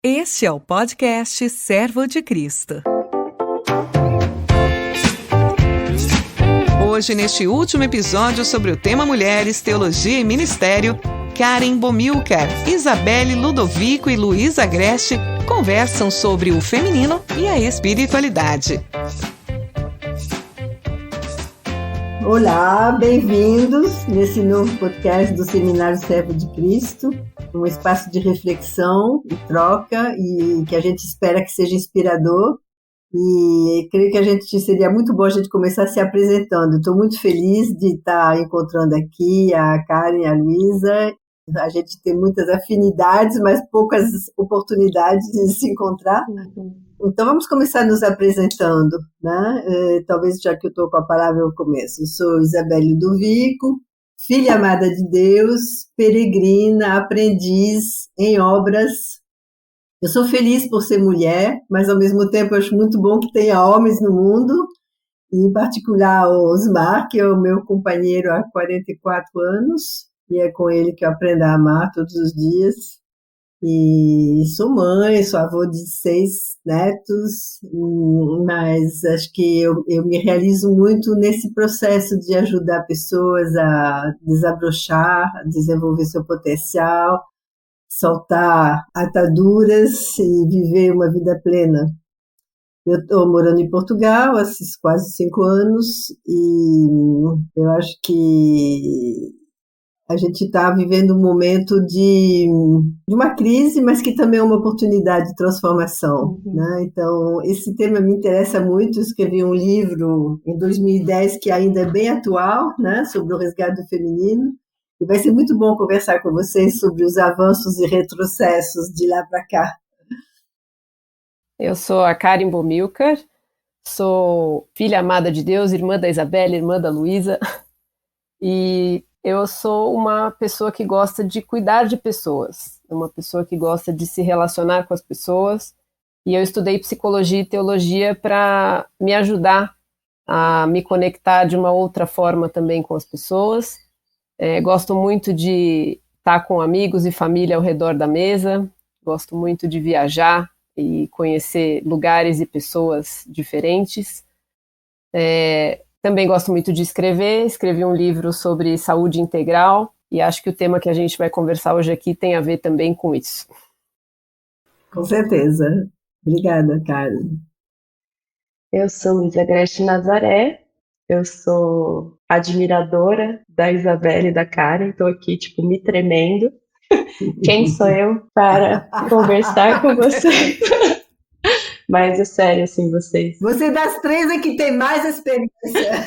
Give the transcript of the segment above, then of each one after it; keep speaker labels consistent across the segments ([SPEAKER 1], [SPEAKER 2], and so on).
[SPEAKER 1] Este é o podcast Servo de Cristo. Hoje, neste último episódio sobre o tema Mulheres, Teologia e Ministério, Karen Bomilcar, Isabelle Ludovico e Luísa Agreste conversam sobre o feminino e a espiritualidade.
[SPEAKER 2] Olá, bem-vindos nesse novo podcast do Seminário Servo de Cristo, um espaço de reflexão e troca e que a gente espera que seja inspirador. E creio que seria muito bom a gente começar se apresentando. Estou muito feliz de estar encontrando aqui a Karen e a Luísa. A gente tem muitas afinidades, mas poucas oportunidades de se encontrar. Então, vamos começar nos apresentando, né? Talvez, já que eu estou com a palavra, eu começo. Eu sou Isabelle Ludovico, filha amada de Deus, peregrina, aprendiz em obras. Eu sou feliz por ser mulher, mas, ao mesmo tempo, eu acho muito bom que tenha homens no mundo, em particular o Osmar, que é o meu companheiro há 44 anos, e é com ele que eu aprendo a amar todos os dias. E sou mãe, sou avô de 6 netos, mas acho que eu me realizo muito nesse processo de ajudar pessoas a desabrochar, a desenvolver seu potencial, soltar ataduras e viver uma vida plena. Eu estou morando em Portugal há quase 5 anos e eu acho que a gente está vivendo um momento de uma crise, mas que também é uma oportunidade de transformação, né? Então, esse tema me interessa muito. Eu escrevi um livro em 2010 que ainda é bem atual, né? Sobre o resgate do feminino. E vai ser muito bom conversar com vocês sobre os avanços e retrocessos de lá para cá.
[SPEAKER 3] Eu sou a Karen Bomilcar, sou filha amada de Deus, irmã da Isabelle, irmã da Luísa, e eu sou uma pessoa que gosta de cuidar de pessoas, uma pessoa que gosta de se relacionar com as pessoas, e eu estudei psicologia e teologia para me ajudar a me conectar de uma outra forma também com as pessoas. Gosto muito de estar com amigos e família ao redor da mesa, gosto muito de viajar e conhecer lugares e pessoas diferentes. Também gosto muito de escrever, escrevi um livro sobre saúde integral e acho que o tema que a gente vai conversar hoje aqui tem a ver também com isso.
[SPEAKER 2] Com certeza. Obrigada, Karen.
[SPEAKER 4] Eu sou Luísa Agreste Nazaré, eu sou admiradora da Isabelle e da Karen, estou aqui, me tremendo. Quem sou eu para conversar com vocês? Mas é sério, assim, vocês...
[SPEAKER 2] Você das 3 é que tem mais experiência.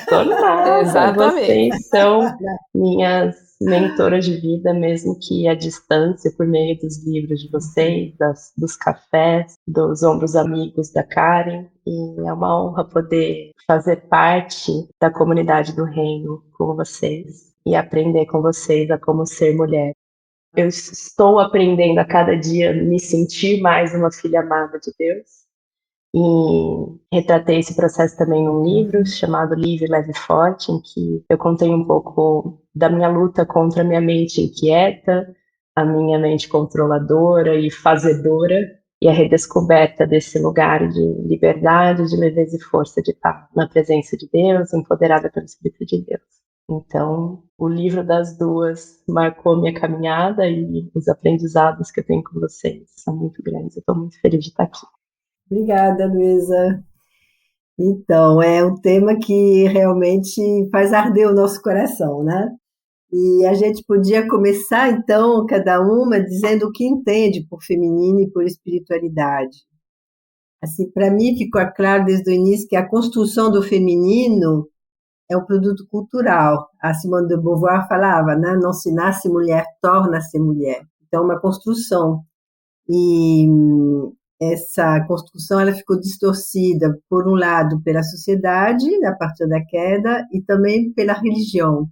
[SPEAKER 4] Tô nada,
[SPEAKER 3] Exatamente.
[SPEAKER 4] vocês são minhas mentoras de vida, mesmo que à distância, por meio dos livros de vocês, dos cafés, dos ombros amigos da Karen. E é uma honra poder fazer parte da comunidade do Reino com vocês e aprender com vocês a como ser mulher. Eu estou aprendendo a cada dia me sentir mais uma filha amada de Deus. E retratei esse processo também num livro chamado Livre, Leve e Forte, em que eu contei um pouco da minha luta contra a minha mente inquieta, a minha mente controladora e fazedora, e a redescoberta desse lugar de liberdade, de leveza e força de estar na presença de Deus, empoderada pelo Espírito de Deus. Então, o livro das duas marcou minha caminhada e os aprendizados que eu tenho com vocês são muito grandes. Eu estou muito feliz de estar aqui.
[SPEAKER 2] Obrigada, Luísa. Então, é um tema que realmente faz arder o nosso coração, né? E a gente podia começar, então, cada uma dizendo o que entende por feminino e por espiritualidade. Assim, para mim ficou claro desde o início que a construção do feminino é um produto cultural. A Simone de Beauvoir falava, né? Não se nasce mulher, torna-se mulher. Então, é uma construção. E essa construção ela ficou distorcida, por um lado, pela sociedade, a partir da queda, e também pela religião,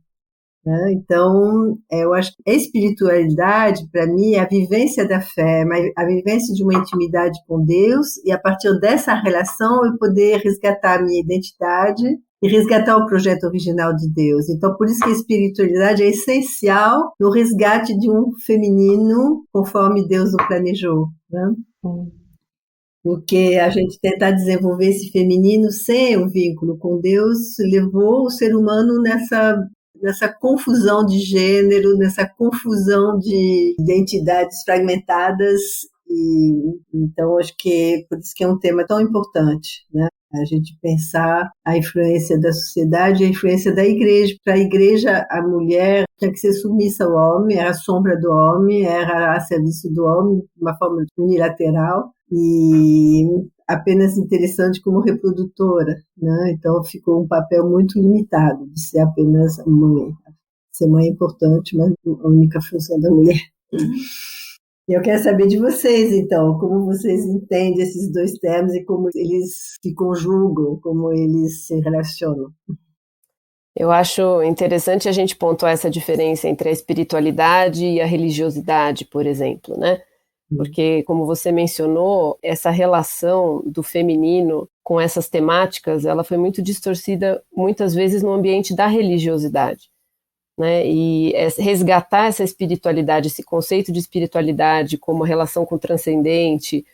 [SPEAKER 2] né? Então, eu acho que a espiritualidade, para mim, é a vivência da fé, a vivência de uma intimidade com Deus, e a partir dessa relação eu poder resgatar a minha identidade e resgatar o projeto original de Deus. Então, por isso que a espiritualidade é essencial no resgate de um feminino conforme Deus o planejou, né? Porque a gente tentar desenvolver esse feminino sem o vínculo com Deus levou o ser humano nessa confusão de gênero, nessa confusão de identidades fragmentadas. E então acho que por isso que é um tema tão importante, né? A gente pensar a influência da sociedade e a influência da igreja. Para a igreja, a mulher tinha que ser submissa ao homem, era a sombra do homem, era a serviço do homem, de uma forma unilateral, e apenas interessante como reprodutora, né? Então ficou um papel muito limitado de ser apenas mãe. Ser mãe é importante, mas a única função da mulher. Eu quero saber de vocês, então, como vocês entendem esses dois termos e como eles se conjugam, como eles se relacionam.
[SPEAKER 3] Eu acho interessante a gente pontuar essa diferença entre a espiritualidade e a religiosidade, por exemplo, né? Porque, como você mencionou, essa relação do feminino com essas temáticas, ela foi muito distorcida, muitas vezes, no ambiente da religiosidade, né? E resgatar essa espiritualidade, esse conceito de espiritualidade como relação com o transcendente,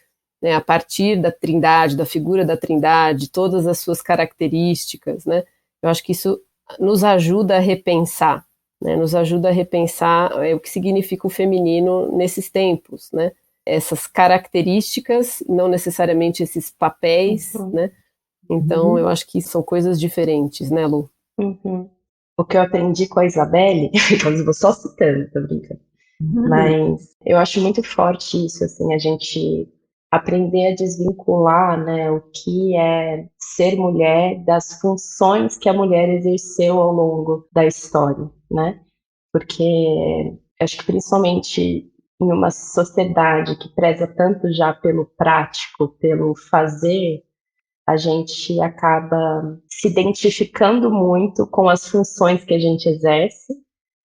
[SPEAKER 3] né? A partir da Trindade, da figura da Trindade, todas as suas características, né? Eu acho que isso nos ajuda a repensar, né? Nos ajuda a repensar o que significa o feminino nesses tempos, né? Essas características, não necessariamente esses papéis, né? Então, eu acho que são coisas diferentes, né, Lu?
[SPEAKER 4] O que eu aprendi com a Isabelle, eu vou só citando, tô brincando, mas eu acho muito forte isso, assim, a gente aprender a desvincular, né, o que é ser mulher das funções que a mulher exerceu ao longo da história, né? Porque acho que principalmente em uma sociedade que preza tanto já pelo prático, pelo fazer, a gente acaba se identificando muito com as funções que a gente exerce,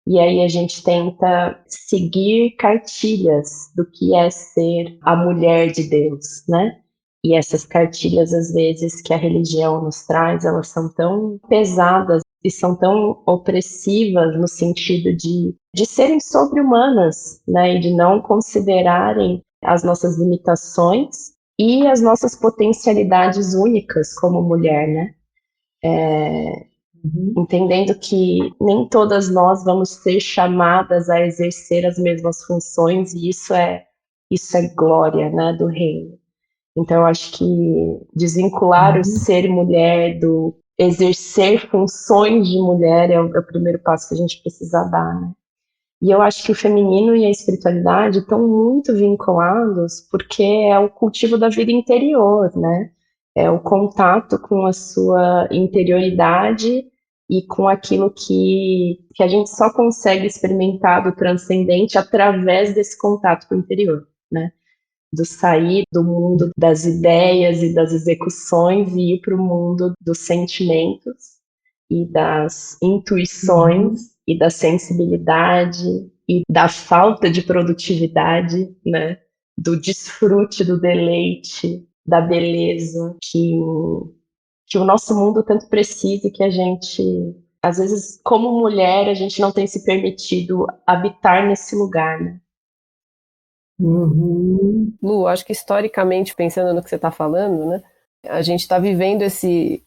[SPEAKER 4] e aí a gente tenta seguir cartilhas do que é ser a mulher de Deus, né? E essas cartilhas, às vezes, que a religião nos traz, elas são tão pesadas e são tão opressivas no sentido de serem sobre-humanas, né? E de não considerarem as nossas limitações e as nossas potencialidades únicas como mulher, né? Entendendo que nem todas nós vamos ser chamadas a exercer as mesmas funções, e isso é glória, né, do reino. Então, eu acho que desvincular o ser mulher do exercer funções de mulher é o primeiro passo que a gente precisa dar, né? E eu acho que o feminino e a espiritualidade estão muito vinculados porque é o cultivo da vida interior, né? É o contato com a sua interioridade e com aquilo que a gente só consegue experimentar do transcendente através desse contato com o interior, né? Do sair do mundo das ideias e das execuções e ir para o mundo dos sentimentos e das intuições e da sensibilidade e da falta de produtividade, né? Do desfrute, do deleite, da beleza que o nosso mundo tanto precisa e que a gente, às vezes, como mulher, a gente não tem se permitido habitar nesse lugar, né?
[SPEAKER 3] Lu, acho que historicamente, pensando no que você está falando, né, a gente está vivendo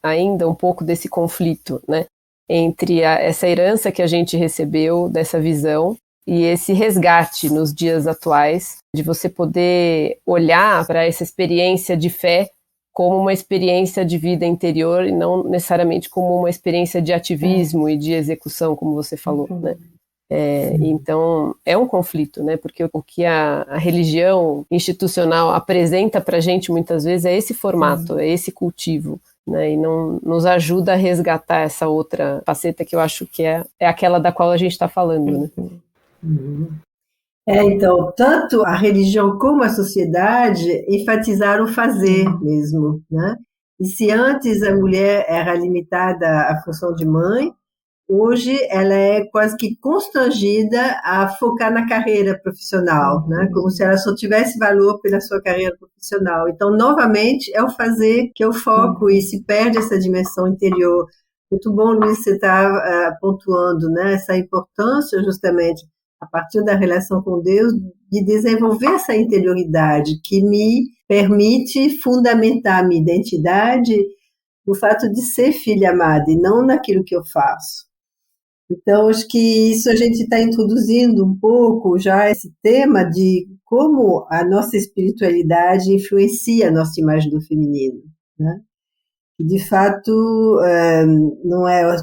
[SPEAKER 3] ainda um pouco desse conflito, né, entre essa herança que a gente recebeu dessa visão e esse resgate nos dias atuais de você poder olhar para essa experiência de fé como uma experiência de vida interior e não necessariamente como uma experiência de ativismo e de execução, como você falou, né? Então, é um conflito, né? Porque o que a religião institucional apresenta para a gente muitas vezes é esse formato, é esse cultivo, né? E não nos ajuda a resgatar essa outra faceta que eu acho que é aquela da qual a gente está falando, né?
[SPEAKER 2] Então, tanto a religião como a sociedade enfatizaram o fazer mesmo, né? E se antes a mulher era limitada à função de mãe, hoje ela é quase que constrangida a focar na carreira profissional, né? Como se ela só tivesse valor pela sua carreira profissional. Então, novamente, é o fazer que é o foco e se perde essa dimensão interior. Muito bom, Luiz, você está pontuando, né? Essa importância justamente. a partir da relação com Deus, de desenvolver essa interioridade que me permite fundamentar a minha identidade no fato de ser filha amada e não naquilo que eu faço. Então, acho que isso a gente está introduzindo um pouco já esse tema de como a nossa espiritualidade influencia a nossa imagem do feminino, né? E, de fato,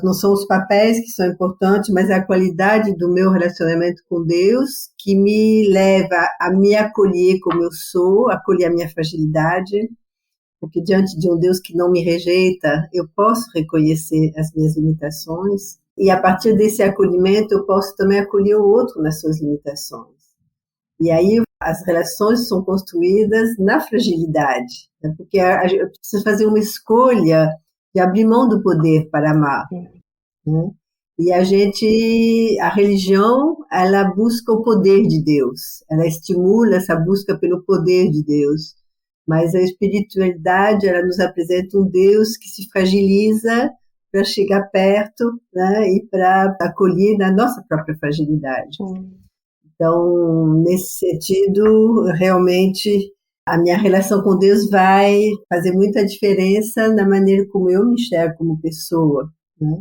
[SPEAKER 2] não são os papéis que são importantes, mas é a qualidade do meu relacionamento com Deus que me leva a me acolher como eu sou, acolher a minha fragilidade, porque diante de um Deus que não me rejeita, eu posso reconhecer as minhas limitações. E a partir desse acolhimento, eu posso também acolher o outro nas suas limitações. E aí as relações são construídas na fragilidade, né? Porque eu preciso fazer uma escolha de abrir mão do poder para amar, né? E a religião, ela busca o poder de Deus, ela estimula essa busca pelo poder de Deus. Mas a espiritualidade, ela nos apresenta um Deus que se fragiliza para chegar perto, né, e para acolher na nossa própria fragilidade. Então, nesse sentido, realmente, a minha relação com Deus vai fazer muita diferença na maneira como eu me enxergo como pessoa, né?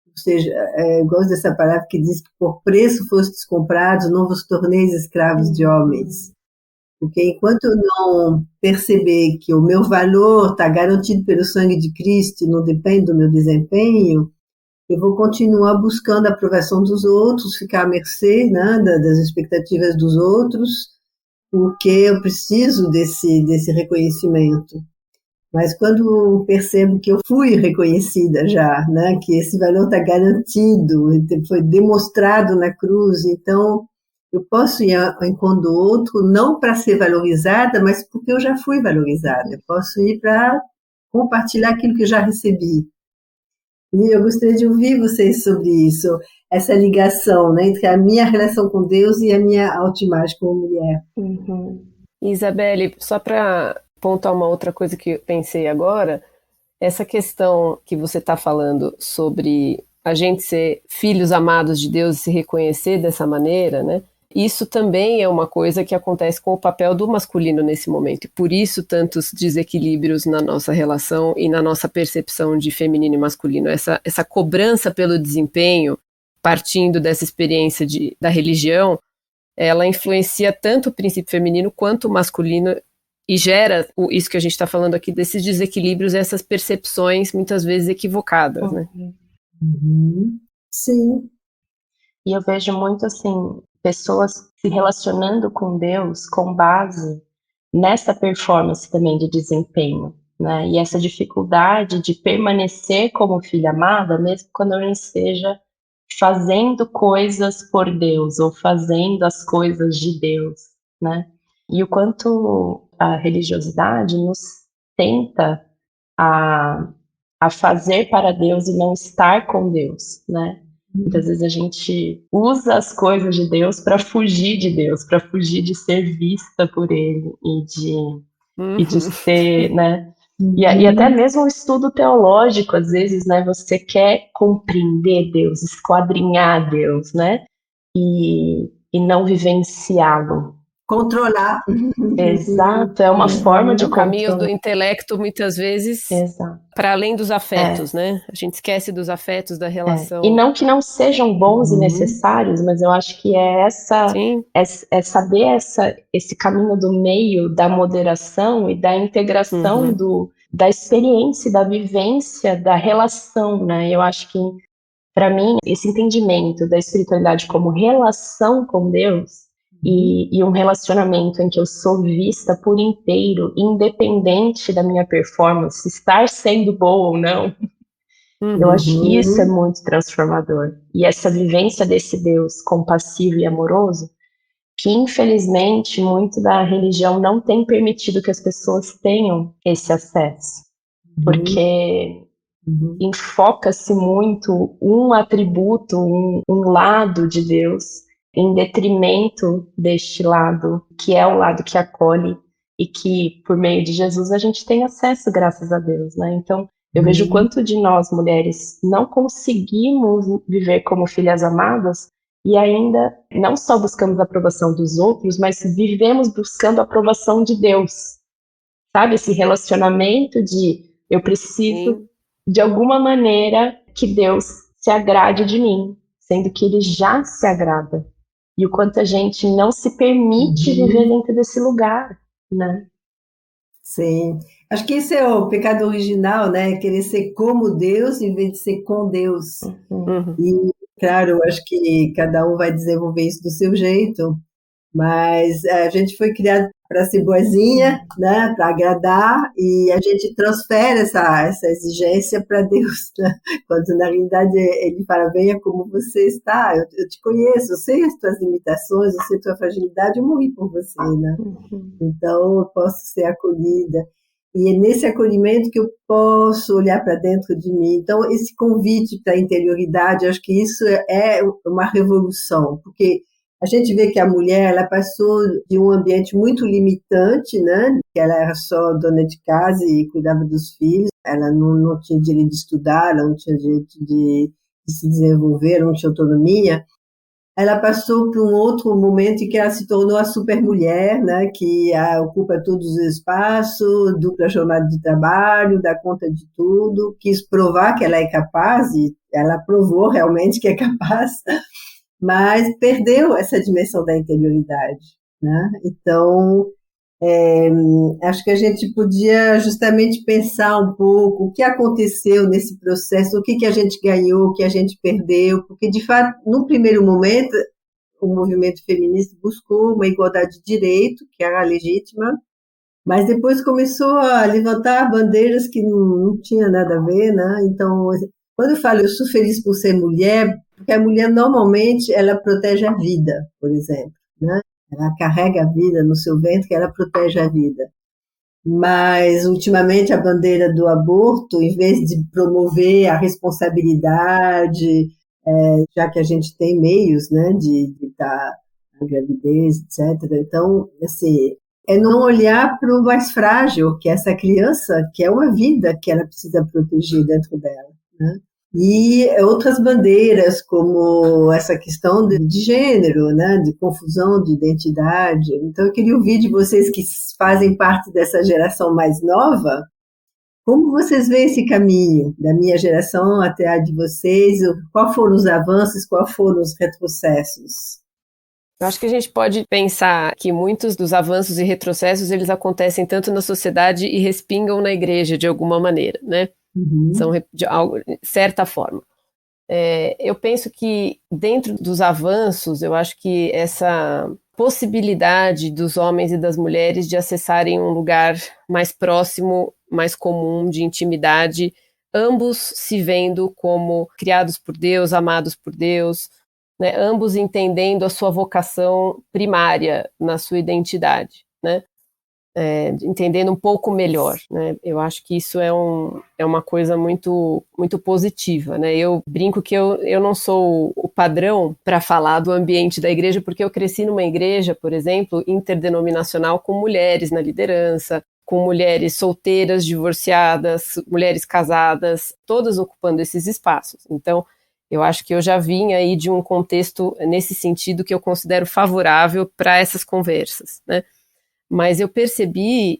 [SPEAKER 2] Ou seja, eu gosto dessa palavra que diz que por preço fostes comprados, não vos torneis escravos de homens. Porque enquanto eu não perceber que o meu valor está garantido pelo sangue de Cristo e não depende do meu desempenho, eu vou continuar buscando a aprovação dos outros, ficar à mercê, né, das expectativas dos outros, porque eu preciso desse reconhecimento. Mas quando eu percebo que eu fui reconhecida já, né, que esse valor está garantido, foi demonstrado na cruz, então eu posso ir ao encontro do outro, não para ser valorizada, mas porque eu já fui valorizada. Eu posso ir para compartilhar aquilo que eu já recebi. E eu gostaria de ouvir vocês sobre isso, essa ligação, né, entre a minha relação com Deus e a minha autoimagem como mulher.
[SPEAKER 3] Isabelle, só para pontuar uma outra coisa que eu pensei agora, essa questão que você está falando sobre a gente ser filhos amados de Deus e se reconhecer dessa maneira, né? Isso também é uma coisa que acontece com o papel do masculino nesse momento, e por isso tantos desequilíbrios na nossa relação e na nossa percepção de feminino e masculino. Essa cobrança pelo desempenho, partindo dessa experiência da religião, ela influencia tanto o princípio feminino quanto o masculino e gera isso que a gente está falando aqui, desses desequilíbrios, essas percepções muitas vezes equivocadas, né?
[SPEAKER 2] Sim.
[SPEAKER 4] E eu vejo muito, assim, pessoas se relacionando com Deus com base nessa performance também de desempenho, né? E essa dificuldade de permanecer como filha amada, mesmo quando eu não esteja fazendo coisas por Deus ou fazendo as coisas de Deus, né? E o quanto a religiosidade nos tenta a fazer para Deus e não estar com Deus, né? Muitas vezes a gente usa as coisas de Deus para fugir de Deus, para fugir de ser vista por Ele e de ser, né? E até mesmo o estudo teológico, às vezes, né? Você quer compreender Deus, esquadrinhar Deus, né? E não vivenciá-lo.
[SPEAKER 2] Controlar.
[SPEAKER 4] Exato, é uma forma de
[SPEAKER 3] caminhos do
[SPEAKER 4] controle.
[SPEAKER 3] intelecto, muitas vezes, para além dos afetos, né? A gente esquece dos afetos, da relação.
[SPEAKER 4] E não que não sejam bons e necessários, mas eu acho que é saber esse caminho do meio, da moderação e da integração da experiência, da vivência, da relação, né? Eu acho que, para mim, esse entendimento da espiritualidade como relação com Deus e um relacionamento em que eu sou vista por inteiro, independente da minha performance, estar sendo boa ou não, eu acho que isso é muito transformador. E essa vivência desse Deus compassivo e amoroso, que infelizmente muito da religião não tem permitido que as pessoas tenham esse acesso. Porque enfoca-se muito um atributo, um lado de Deus, em detrimento deste lado, que é o lado que acolhe e que, por meio de Jesus, a gente tem acesso, graças a Deus, né? Então, eu vejo o quanto de nós, mulheres, não conseguimos viver como filhas amadas E ainda, não só buscamos a aprovação dos outros, mas vivemos buscando a aprovação de Deus. Sabe, esse relacionamento de eu preciso,
[SPEAKER 3] Sim.
[SPEAKER 4] de alguma maneira, que Deus se agrade de mim, sendo que Ele já se agrada. E o quanto a gente não se permite viver dentro desse lugar, né?
[SPEAKER 2] Sim. Acho que esse é o pecado original, né? Querer ser como Deus em vez de ser com Deus.
[SPEAKER 3] Uhum.
[SPEAKER 2] E, claro, eu acho que cada um vai desenvolver isso do seu jeito, mas a gente foi criado para ser boazinha, né? Para agradar, e a gente transfere essa exigência para Deus, né? Quando na realidade ele fala: venha como você está, eu te conheço, eu sei as tuas limitações, eu sei a tua fragilidade, eu morri por você, né? Então eu posso ser acolhida. E é nesse acolhimento que eu posso olhar para dentro de mim. Então, esse convite para a interioridade, acho que isso é uma revolução, porque a gente vê que a mulher, ela passou de um ambiente muito limitante, né? Que ela era só dona de casa e cuidava dos filhos, ela não tinha direito de estudar, ela não tinha direito de se desenvolver, ela não tinha autonomia. Ela passou por um outro momento em que ela se tornou a supermulher, né, que ocupa todos os espaços, dupla jornada de trabalho, dá conta de tudo, quis provar que ela é capaz, e ela provou realmente que é capaz, mas perdeu essa dimensão da interioridade, né? Então, acho que a gente podia justamente pensar um pouco o que aconteceu nesse processo, o que a gente ganhou, o que a gente perdeu, porque, de fato, no primeiro momento, o movimento feminista buscou uma igualdade de direito, que era legítima, mas depois começou a levantar bandeiras que não tinha nada a ver, né? Então, quando eu falo eu sou feliz por ser mulher, porque a mulher normalmente ela protege a vida, por exemplo, né? Ela carrega a vida no seu ventre, que ela protege a vida. Mas, ultimamente, a bandeira do aborto, em vez de promover a responsabilidade, já que a gente tem meios, né, de evitar a gravidez, etc. Então, assim, é não olhar para o mais frágil, que é essa criança, que é uma vida que ela precisa proteger dentro dela, né? E outras bandeiras, como essa questão de gênero, né, de confusão de identidade. Então, eu queria ouvir de vocês que fazem parte dessa geração mais nova, como vocês veem esse caminho da minha geração até a de vocês? Quais foram os avanços, quais foram os retrocessos?
[SPEAKER 3] Eu acho que a gente pode pensar que muitos dos avanços e retrocessos, eles acontecem tanto na sociedade e respingam na igreja de alguma maneira, né? São de certa forma. Eu penso que dentro dos avanços, eu acho que essa possibilidade dos homens e das mulheres de acessarem um lugar mais próximo, mais comum, de intimidade, ambos se vendo como criados por Deus, amados por Deus, né, ambos entendendo a sua vocação primária na sua identidade, né? Entendendo um pouco melhor, né? Eu acho que isso é uma coisa muito, muito positiva, né? Eu brinco que eu não sou o padrão para falar do ambiente da igreja, porque eu cresci numa igreja, por exemplo, interdenominacional, com mulheres na liderança, com mulheres solteiras, divorciadas, mulheres casadas, todas ocupando esses espaços. Então, eu acho que eu já vim aí de um contexto nesse sentido que eu considero favorável para essas conversas, né? Mas eu percebi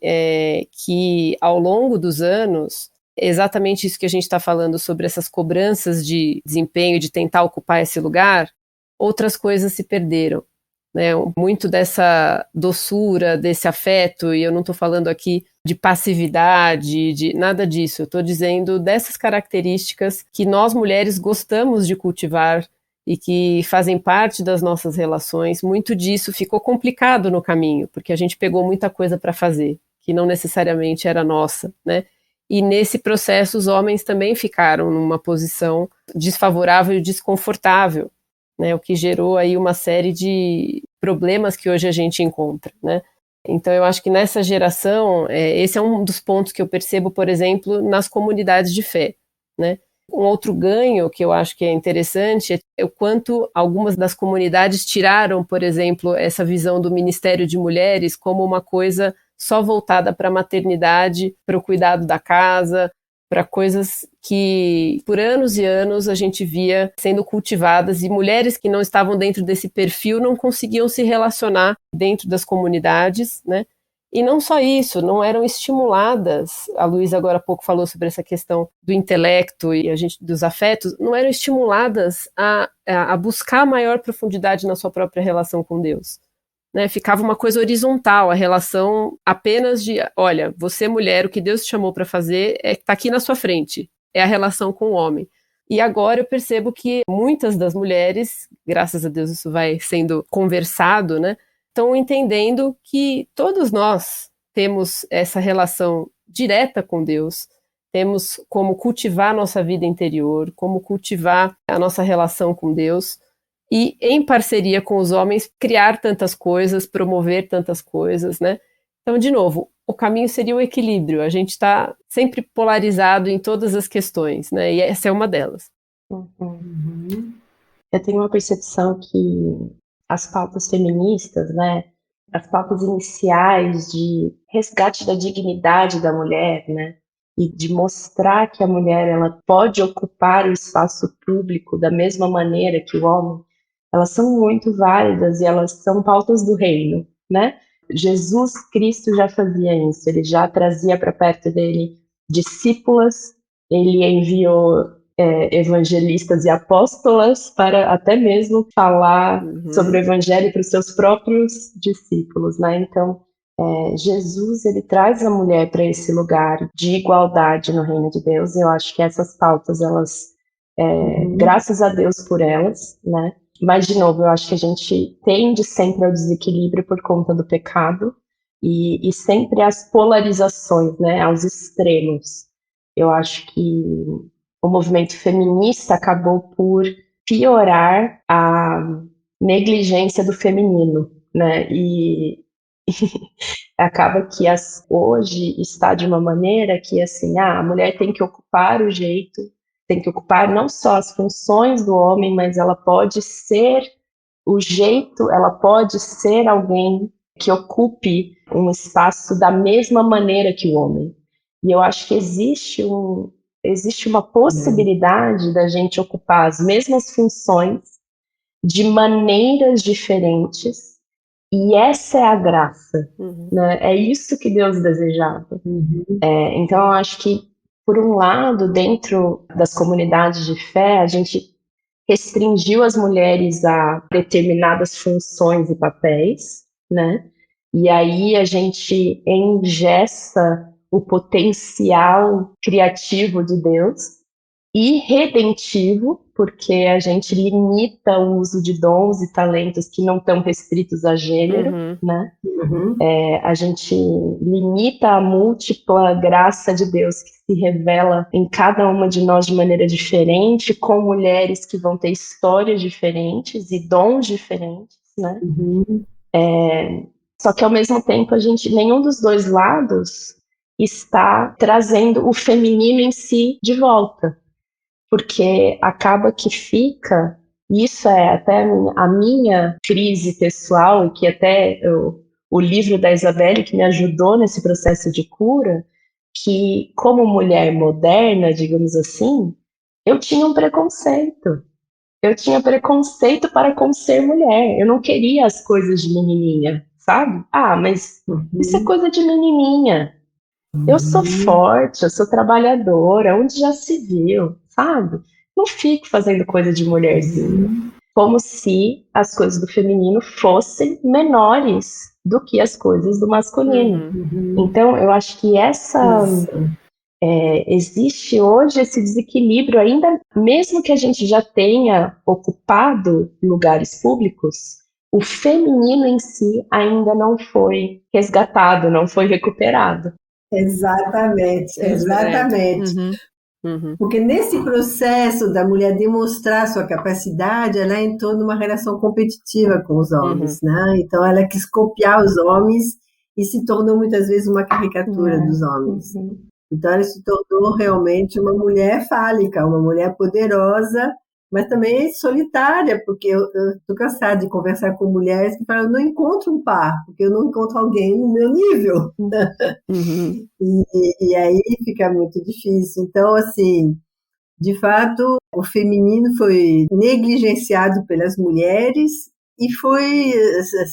[SPEAKER 3] que ao longo dos anos, exatamente isso que a gente está falando sobre essas cobranças de desempenho, de tentar ocupar esse lugar, outras coisas se perderam, né? Muito dessa doçura, desse afeto, e eu não estou falando aqui de passividade, de nada disso, eu estou dizendo dessas características que nós mulheres gostamos de cultivar e que fazem parte das nossas relações. Muito disso ficou complicado no caminho, porque a gente pegou muita coisa para fazer, que não necessariamente era nossa, né? E nesse processo os homens também ficaram numa posição desfavorável e desconfortável, né? O que gerou aí uma série de problemas que hoje a gente encontra, né? Então eu acho que nessa geração, esse é um dos pontos que eu percebo, por exemplo, nas comunidades de fé, né? Um outro ganho que eu acho que é interessante é o quanto algumas das comunidades tiraram, por exemplo, essa visão do Ministério de Mulheres como uma coisa só voltada para a maternidade, para o cuidado da casa, para coisas que por anos e anos a gente via sendo cultivadas, e mulheres que não estavam dentro desse perfil não conseguiam se relacionar dentro das comunidades, né? E não só isso, não eram estimuladas, a Luísa agora há pouco falou sobre essa questão do intelecto e dos afetos, não eram estimuladas a buscar maior profundidade na sua própria relação com Deus. Né? Ficava uma coisa horizontal, a relação apenas de, olha, você mulher, o que Deus te chamou para fazer está aqui na sua frente, é a relação com o homem. E agora eu percebo que muitas das mulheres, graças a Deus isso vai sendo conversado, né? Estão entendendo que todos nós temos essa relação direta com Deus, temos como cultivar nossa vida interior, como cultivar a nossa relação com Deus e, em parceria com os homens, criar tantas coisas, promover tantas coisas, né? Então, de novo, o caminho seria o equilíbrio. A gente está sempre polarizado em todas as questões, né? E essa é uma delas.
[SPEAKER 4] Uhum. Eu tenho uma percepção que as pautas feministas, né, as pautas iniciais de resgate da dignidade da mulher, né, e de mostrar que a mulher ela pode ocupar o espaço público da mesma maneira que o homem, elas são muito válidas e elas são pautas do reino, né? Jesus Cristo já fazia isso, ele já trazia para perto dele discípulas, ele enviou evangelistas e apóstolas para até mesmo falar sobre o evangelho para os seus próprios discípulos, né? Então, Jesus, ele traz a mulher para esse lugar de igualdade no reino de Deus. Eu acho que essas pautas, elas, graças a Deus por elas, né? Mas, de novo, eu acho que a gente tende sempre ao desequilíbrio por conta do pecado e sempre às polarizações, né? Aos extremos. Eu acho que o movimento feminista acabou por piorar a negligência do feminino, né? E acaba que hoje está de uma maneira que assim, a mulher tem que ocupar o jeito, tem que ocupar não só as funções do homem, mas ela pode ser o jeito, ela pode ser alguém que ocupe um espaço da mesma maneira que o homem. E eu acho que existe uma possibilidade da gente ocupar as mesmas funções de maneiras diferentes, e essa é a graça, né? É isso que Deus desejava. Então, eu acho que, por um lado, dentro das comunidades de fé, a gente restringiu as mulheres a determinadas funções e papéis, né? E aí a gente engessa o potencial criativo de Deus e redentivo, porque a gente limita o uso de dons e talentos que não estão restritos a gênero, né? A gente limita a múltipla graça de Deus que se revela em cada uma de nós de maneira diferente, com mulheres que vão ter histórias diferentes e dons diferentes, né? Só que, ao mesmo tempo, nenhum dos dois lados está trazendo o feminino em si de volta, porque acaba que fica, isso é até a minha crise pessoal, e que até o livro da Isabelle que me ajudou nesse processo de cura, que como mulher moderna, digamos assim, eu tinha um preconceito. Eu tinha preconceito para com ser mulher. Eu não queria as coisas de menininha, sabe? Mas isso é coisa de menininha. Eu sou forte, eu sou trabalhadora, onde já se viu, sabe? Não fico fazendo coisa de mulherzinha. Como se as coisas do feminino fossem menores do que as coisas do masculino. Então, eu acho que existe hoje esse desequilíbrio, ainda mesmo que a gente já tenha ocupado lugares públicos, o feminino em si ainda não foi resgatado, não foi recuperado.
[SPEAKER 2] Exatamente. Porque nesse processo da mulher demonstrar sua capacidade, ela entrou numa relação competitiva com os homens, né? Então ela quis copiar os homens e se tornou muitas vezes uma caricatura dos homens. Então ela se tornou realmente uma mulher fálica, uma mulher poderosa mas também solitária, porque eu estou cansada de conversar com mulheres que falam, eu não encontro um par, porque eu não encontro alguém no meu nível.
[SPEAKER 3] Uhum.
[SPEAKER 2] E aí fica muito difícil. Então, assim, de fato, o feminino foi negligenciado pelas mulheres e foi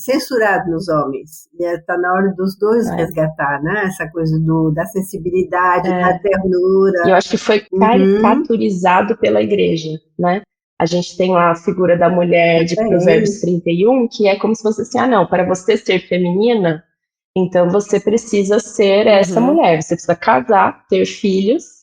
[SPEAKER 2] censurado nos homens. E está na hora dos dois resgatar, né? Essa coisa da sensibilidade, da ternura.
[SPEAKER 4] E eu acho que foi caricaturizado pela igreja, né? A gente tem lá a figura da mulher de Provérbios 31, que é como se fosse assim, não, para você ser feminina, então você precisa ser essa mulher, você precisa casar, ter filhos.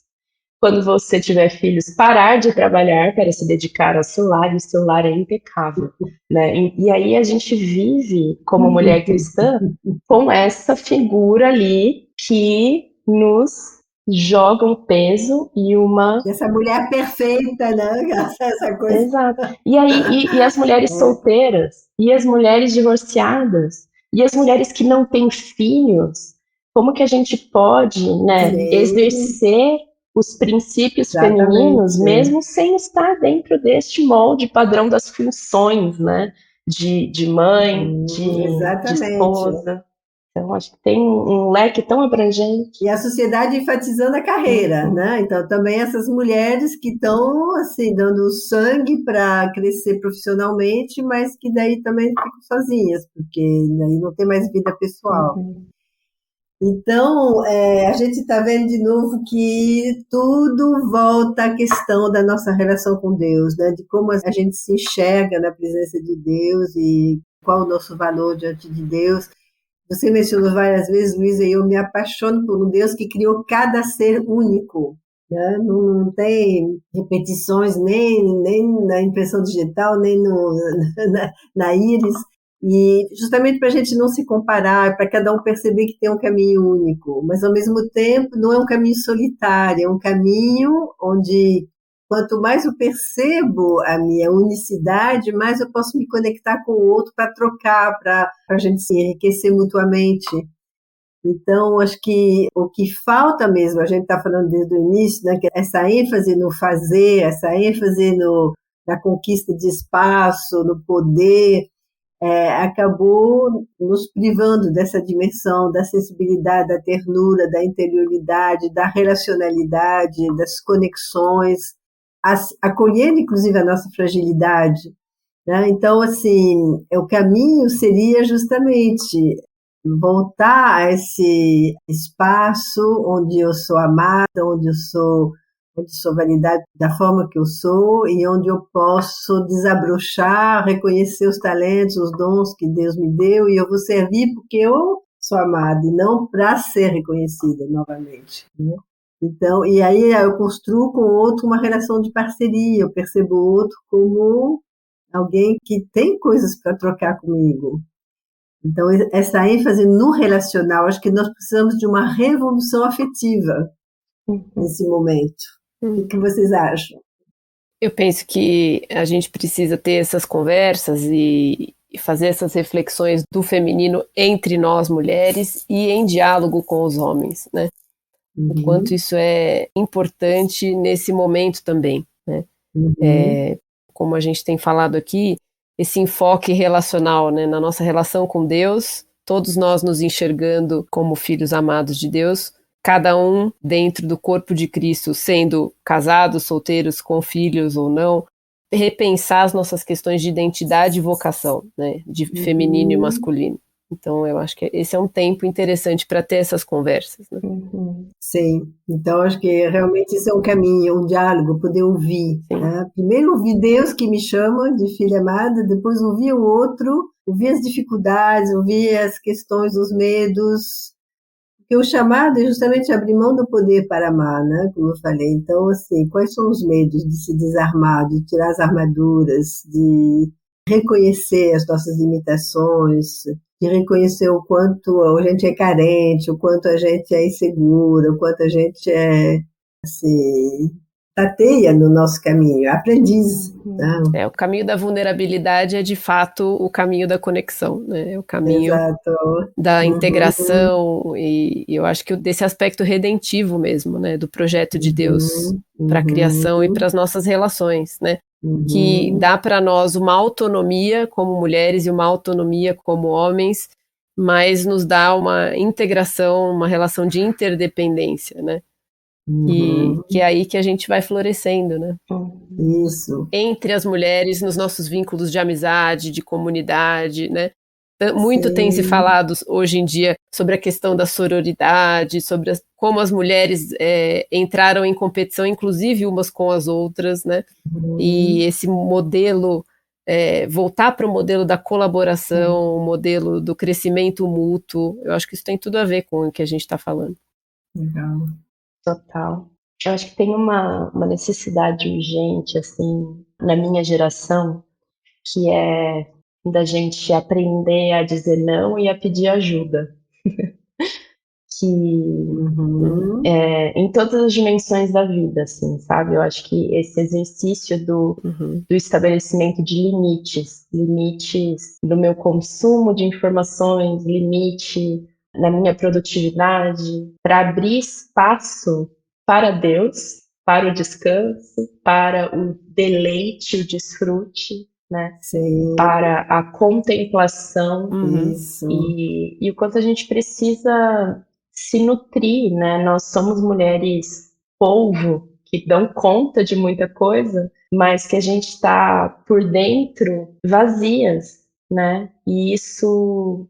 [SPEAKER 4] Quando você tiver filhos, parar de trabalhar para se dedicar ao seu lar, e o seu lar é impecável, né? E aí a gente vive, como mulher cristã, com essa figura ali que nos joga um peso e uma...
[SPEAKER 2] Essa mulher perfeita, né? Essa coisa.
[SPEAKER 4] Exato. E aí, e as mulheres solteiras, e as mulheres divorciadas, e as mulheres que não têm filhos, como que a gente pode, né, exercer os princípios femininos, mesmo sem estar dentro deste molde padrão das funções, né? De mãe, de esposa. Então, acho que tem um leque tão abrangente.
[SPEAKER 2] E a sociedade enfatizando a carreira, né? Então, também essas mulheres que estão, assim, dando sangue para crescer profissionalmente, mas que daí também ficam sozinhas, porque daí não tem mais vida pessoal. Então, a gente está vendo de novo que tudo volta à questão da nossa relação com Deus, né? De como a gente se enxerga na presença de Deus e qual o nosso valor diante de Deus. Você mencionou várias vezes, Luísa, e eu me apaixono por um Deus que criou cada ser único, né? Não tem repetições nem na impressão digital, nem na íris. E justamente para a gente não se comparar, para cada um perceber que tem um caminho único, mas ao mesmo tempo não é um caminho solitário, é um caminho onde quanto mais eu percebo a minha unicidade, mais eu posso me conectar com o outro para trocar, para a gente se enriquecer mutuamente. Então, acho que o que falta mesmo, a gente está falando desde o início, né, que essa ênfase no fazer, essa ênfase na conquista de espaço, no poder, acabou nos privando dessa dimensão da sensibilidade, da ternura, da interioridade, da relacionalidade, das conexões, acolhendo inclusive a nossa fragilidade, né? Então, assim, o caminho seria justamente voltar a esse espaço onde eu sou amada, onde sou validada da forma que eu sou e onde eu posso desabrochar, reconhecer os talentos, os dons que Deus me deu e eu vou servir porque eu sou amada e não para ser reconhecida novamente, né? Então, e aí eu construo com o outro uma relação de parceria, eu percebo o outro como alguém que tem coisas para trocar comigo. Então, essa ênfase no relacional, acho que nós precisamos de uma revolução afetiva nesse momento. O que vocês acham?
[SPEAKER 3] Eu penso que a gente precisa ter essas conversas e fazer essas reflexões do feminino entre nós mulheres e em diálogo com os homens, né? O quanto isso é importante nesse momento também, né? Como a gente tem falado aqui, esse enfoque relacional, né, na nossa relação com Deus, todos nós nos enxergando como filhos amados de Deus, cada um dentro do corpo de Cristo, sendo casados, solteiros, com filhos ou não, repensar as nossas questões de identidade e vocação, né, de feminino e masculino. Então, eu acho que esse é um tempo interessante para ter essas conversas, né?
[SPEAKER 2] Sim, então acho que realmente isso é um caminho, um diálogo, poder ouvir, né? Primeiro ouvir Deus que me chama de filha amada, depois ouvir o outro, ouvir as dificuldades, ouvir as questões, os medos, porque o chamado é justamente abrir mão do poder para amar, né? Como eu falei. Então, assim, quais são os medos de se desarmar, de tirar as armaduras, de reconhecer as nossas limitações, de reconhecer o quanto a gente é carente, o quanto a gente é insegura, o quanto a gente é, assim, tateia no nosso caminho, aprendiz. Né?
[SPEAKER 3] O caminho da vulnerabilidade é, de fato, o caminho da conexão, né? É o caminho da integração e eu acho que desse aspecto redentivo mesmo, né? Do projeto de Deus para a criação e para as nossas relações, né? que dá para nós uma autonomia como mulheres e uma autonomia como homens, mas nos dá uma integração, uma relação de interdependência, né? Que é aí que a gente vai florescendo, né?
[SPEAKER 2] Isso.
[SPEAKER 3] Entre as mulheres, nos nossos vínculos de amizade, de comunidade, né? Muito tem se falado hoje em dia sobre a questão da sororidade, sobre como as mulheres entraram em competição, inclusive umas com as outras, né? E esse modelo, voltar para o modelo da colaboração, o modelo do crescimento mútuo, eu acho que isso tem tudo a ver com o que a gente está falando.
[SPEAKER 2] Legal.
[SPEAKER 4] Total. Eu acho que tem uma necessidade urgente, assim, na minha geração, que é da gente aprender a dizer não e a pedir ajuda. Que em todas as dimensões da vida, assim, sabe? Eu acho que esse exercício do estabelecimento de limites do meu consumo de informações, limite na minha produtividade, para abrir espaço para Deus, para o descanso, para o deleite, o desfrute, né?
[SPEAKER 2] Sim.
[SPEAKER 4] Para a contemplação.
[SPEAKER 2] Isso.
[SPEAKER 4] E o quanto a gente precisa se nutrir, né? Nós somos mulheres polvo que dão conta de muita coisa, mas que a gente está por dentro vazias, né? E isso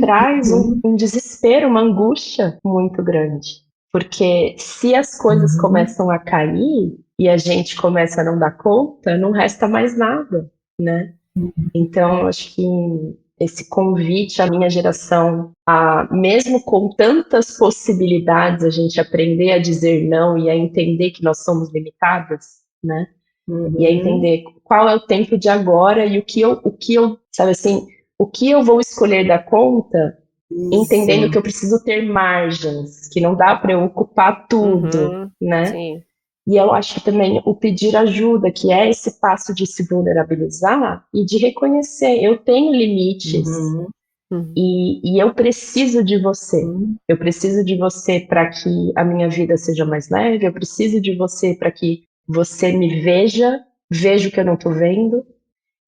[SPEAKER 4] traz um desespero, uma angústia muito grande. Porque se as coisas começam a cair e a gente começa a não dar conta, não resta mais nada, né? Então, acho que esse convite à minha geração, mesmo com tantas possibilidades, a gente aprender a dizer não e a entender que nós somos limitadas, né? E a entender qual é o tempo de agora e o que eu, sabe assim, o que eu vou escolher dar conta, entendendo que eu preciso ter margens, que não dá para eu ocupar tudo, né?
[SPEAKER 3] Sim.
[SPEAKER 4] E eu acho que também o pedir ajuda, que é esse passo de se vulnerabilizar e de reconhecer, eu tenho limites e eu preciso de você. Eu preciso de você para que a minha vida seja mais leve, eu preciso de você para que você me veja o que eu não estou vendo.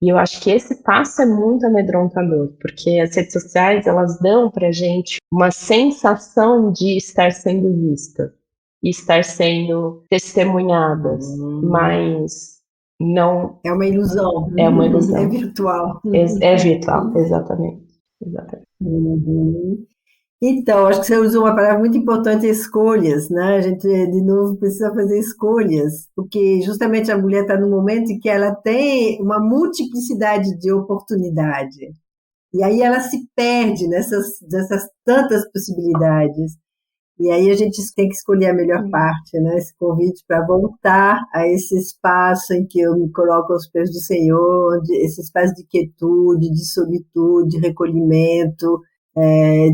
[SPEAKER 4] E eu acho que esse passo é muito amedrontador, porque as redes sociais, elas dão pra gente uma sensação de estar sendo vista e estar sendo testemunhadas, mas não...
[SPEAKER 2] É uma ilusão.
[SPEAKER 4] É uma ilusão.
[SPEAKER 2] É virtual.
[SPEAKER 4] É virtual, exatamente.
[SPEAKER 2] Então, acho que você usou uma palavra muito importante, escolhas, né? A gente, de novo, precisa fazer escolhas, porque justamente a mulher está num momento em que ela tem uma multiplicidade de oportunidade. E aí ela se perde nessas tantas possibilidades. E aí a gente tem que escolher a melhor parte, né? Esse convite para voltar a esse espaço em que eu me coloco aos pés do Senhor, esse espaço de quietude, de solitude, de recolhimento,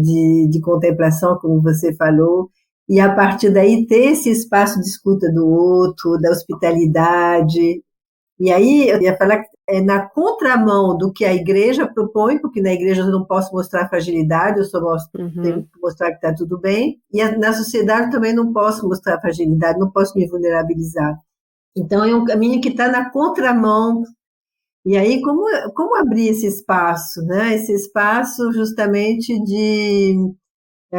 [SPEAKER 2] de contemplação, como você falou, e a partir daí ter esse espaço de escuta do outro, da hospitalidade. E aí eu ia falar que é na contramão do que a igreja propõe, porque na igreja eu não posso mostrar fragilidade, eu só tenho que mostrar que está tudo bem, e na sociedade eu também não posso mostrar fragilidade, não posso me vulnerabilizar. Então é um caminho que está na contramão. E aí, como abrir esse espaço, né? Esse espaço justamente de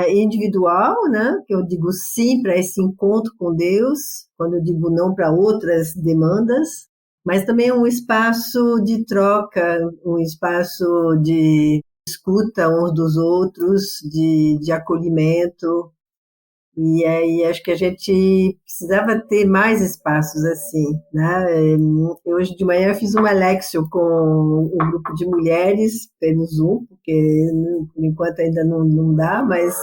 [SPEAKER 2] individual, né? Que eu digo sim para esse encontro com Deus, quando eu digo não para outras demandas, mas também um espaço de troca, um espaço de escuta uns dos outros, de acolhimento. E aí acho que a gente precisava ter mais espaços assim, né? Hoje de manhã eu fiz uma Lexio com um grupo de mulheres pelo Zoom, porque por enquanto ainda não dá, mas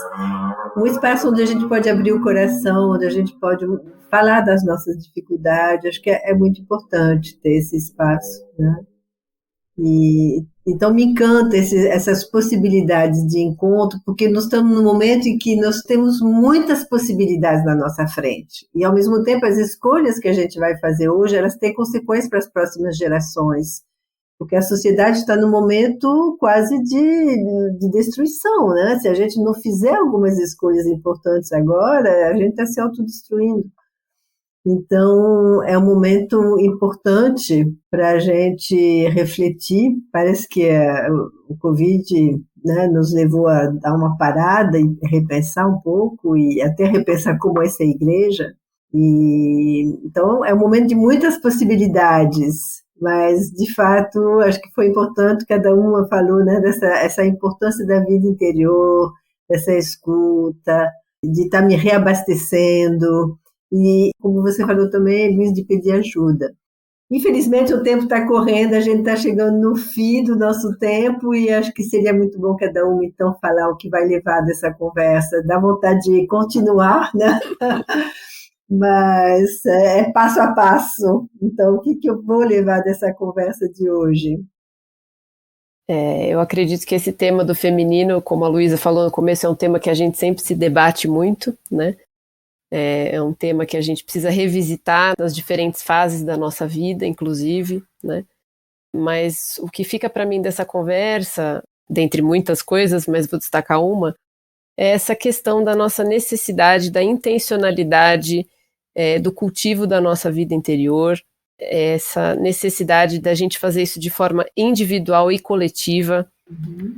[SPEAKER 2] um espaço onde a gente pode abrir o coração, onde a gente pode falar das nossas dificuldades. Acho que é muito importante ter esse espaço, né? E então me encanta essas possibilidades de encontro, porque nós estamos num momento em que nós temos muitas possibilidades na nossa frente. E, ao mesmo tempo, as escolhas que a gente vai fazer hoje, elas têm consequências para as próximas gerações. Porque a sociedade está num momento quase de destruição, né? Se a gente não fizer algumas escolhas importantes agora, a gente está se autodestruindo. Então, é um momento importante para a gente refletir. Parece que o Covid, né, nos levou a dar uma parada e repensar um pouco, e até repensar como é essa igreja. Então, é um momento de muitas possibilidades, mas, de fato, acho que foi importante, cada uma falou, né, essa importância da vida interior, dessa escuta, de estar me reabastecendo, e, como você falou também, Luiz, de pedir ajuda. Infelizmente, o tempo está correndo, a gente está chegando no fim do nosso tempo, e acho que seria muito bom cada um, então, falar o que vai levar dessa conversa. Dá vontade de continuar, né? Mas é passo a passo. Então, o que eu vou levar dessa conversa de hoje?
[SPEAKER 3] Eu acredito que esse tema do feminino, como a Luísa falou no começo, é um tema que a gente sempre se debate muito, né? É um tema que a gente precisa revisitar nas diferentes fases da nossa vida, inclusive, né? Mas o que fica para mim dessa conversa, dentre muitas coisas, mas vou destacar uma, é essa questão da nossa necessidade, da intencionalidade, do cultivo da nossa vida interior, essa necessidade da gente fazer isso de forma individual e coletiva,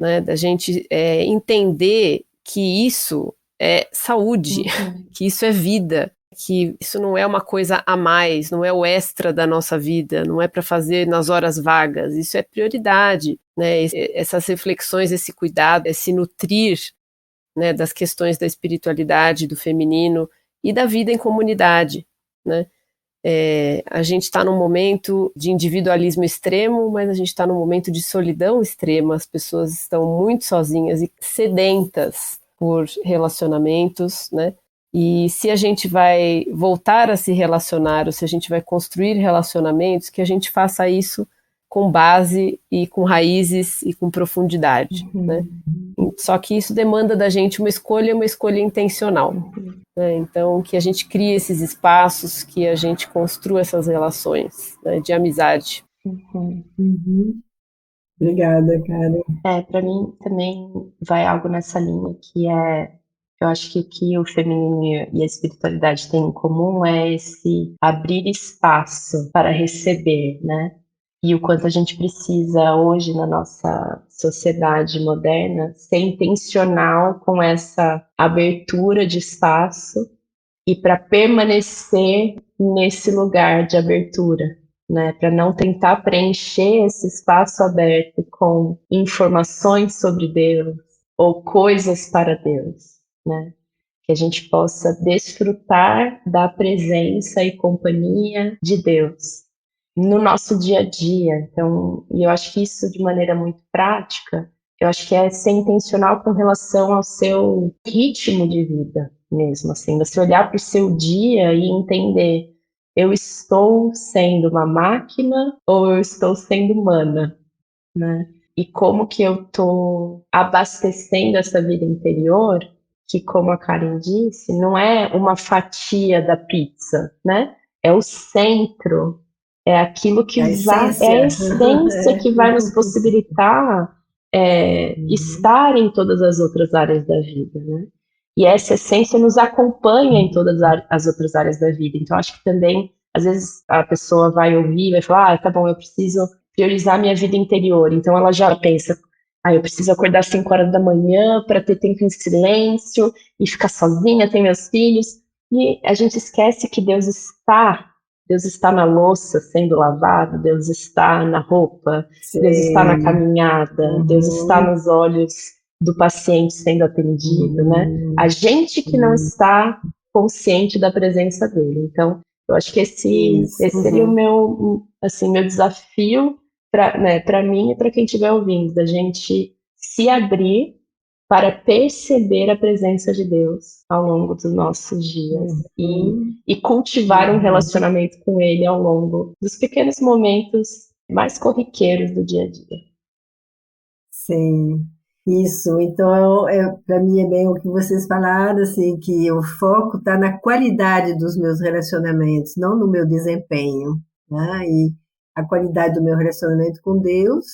[SPEAKER 3] né? Da gente entender que isso é saúde, que isso é vida, que isso não é uma coisa a mais, não é o extra da nossa vida, não é para fazer nas horas vagas, isso é prioridade, né? Essas reflexões, esse cuidado, esse nutrir, né, das questões da espiritualidade, do feminino e da vida em comunidade, né? A gente está num momento de individualismo extremo, mas a gente está num momento de solidão extrema, as pessoas estão muito sozinhas e sedentas por relacionamentos, né? E se a gente vai voltar a se relacionar, ou se a gente vai construir relacionamentos, que a gente faça isso com base e com raízes e com profundidade, né? Só que isso demanda da gente uma escolha intencional, né? Então, que a gente crie esses espaços, que a gente construa essas relações, né, de amizade.
[SPEAKER 2] Obrigada, Karen.
[SPEAKER 4] Para mim também vai algo nessa linha eu acho que o que o feminino e a espiritualidade têm em comum é esse abrir espaço para receber, né? E o quanto a gente precisa hoje na nossa sociedade moderna ser intencional com essa abertura de espaço e para permanecer nesse lugar de abertura, né? Para não tentar preencher esse espaço aberto com informações sobre Deus ou coisas para Deus, né? Que a gente possa desfrutar da presença e companhia de Deus no nosso dia a dia. Então, e eu acho que isso de maneira muito prática, eu acho que é ser intencional com relação ao seu ritmo de vida mesmo, assim, você olhar para o seu dia e entender, eu estou sendo uma máquina ou eu estou sendo humana, né? E como que eu estou abastecendo essa vida interior, que, como a Karen disse, não é uma fatia da pizza, né? É o centro, é aquilo que
[SPEAKER 2] A essência.
[SPEAKER 4] é a essência que vai nos possibilitar estar em todas as outras áreas da vida, né? E essa essência nos acompanha em todas as outras áreas da vida. Então, acho que também, às vezes, a pessoa vai ouvir e vai falar, tá bom, eu preciso priorizar minha vida interior. Então, ela já pensa, eu preciso acordar às 5 horas da manhã para ter tempo em silêncio e ficar sozinha, ter meus filhos. E a gente esquece que Deus está na louça sendo lavada, Deus está na roupa,
[SPEAKER 2] Sim.
[SPEAKER 4] Deus está na caminhada, Deus está nos olhos do paciente sendo atendido, né? A gente que não está consciente da presença dele. Então, eu acho que esse seria o meu desafio para mim e para quem estiver ouvindo, da gente se abrir para perceber a presença de Deus ao longo dos nossos dias e cultivar um relacionamento com Ele ao longo dos pequenos momentos mais corriqueiros do dia a dia.
[SPEAKER 2] Sim, isso. Então, para mim é bem o que vocês falaram, assim, que o foco está na qualidade dos meus relacionamentos, não no meu desempenho, né? E a qualidade do meu relacionamento com Deus,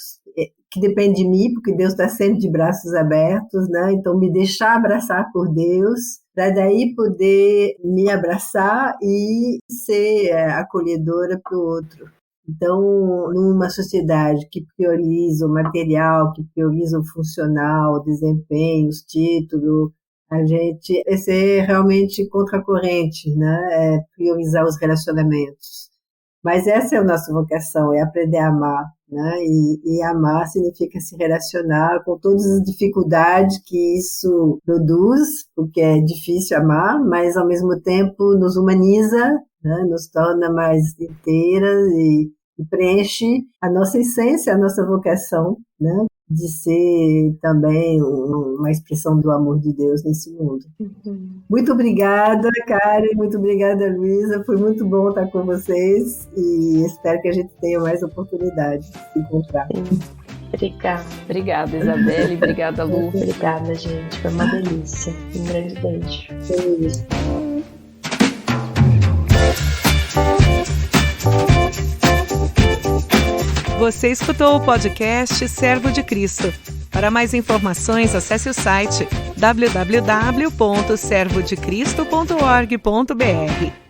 [SPEAKER 2] que depende de mim, porque Deus está sempre de braços abertos, né? Então, me deixar abraçar por Deus, para daí poder me abraçar e ser acolhedora para o outro. Então, numa sociedade que prioriza o material, que prioriza o funcional, o desempenho, os títulos, a gente é ser realmente contracorrente, né? É priorizar os relacionamentos. Mas essa é a nossa vocação, é aprender a amar, né? E amar significa se relacionar com todas as dificuldades que isso produz, porque é difícil amar, mas ao mesmo tempo nos humaniza, né? Nos torna mais inteiras e preenche a nossa essência, a nossa vocação, né? De ser também uma expressão do amor de Deus nesse mundo. Muito obrigada, Karen, muito obrigada, Luísa, foi muito bom estar com vocês e espero que a gente tenha mais oportunidade de se encontrar.
[SPEAKER 4] Obrigada.
[SPEAKER 3] Obrigada, Isabelle, obrigada, Lu.
[SPEAKER 4] Obrigada, gente, foi uma delícia. Um grande beijo.
[SPEAKER 2] Beijo.
[SPEAKER 1] Você escutou o podcast Servo de Cristo. Para mais informações, acesse o site www.servodecristo.org.br.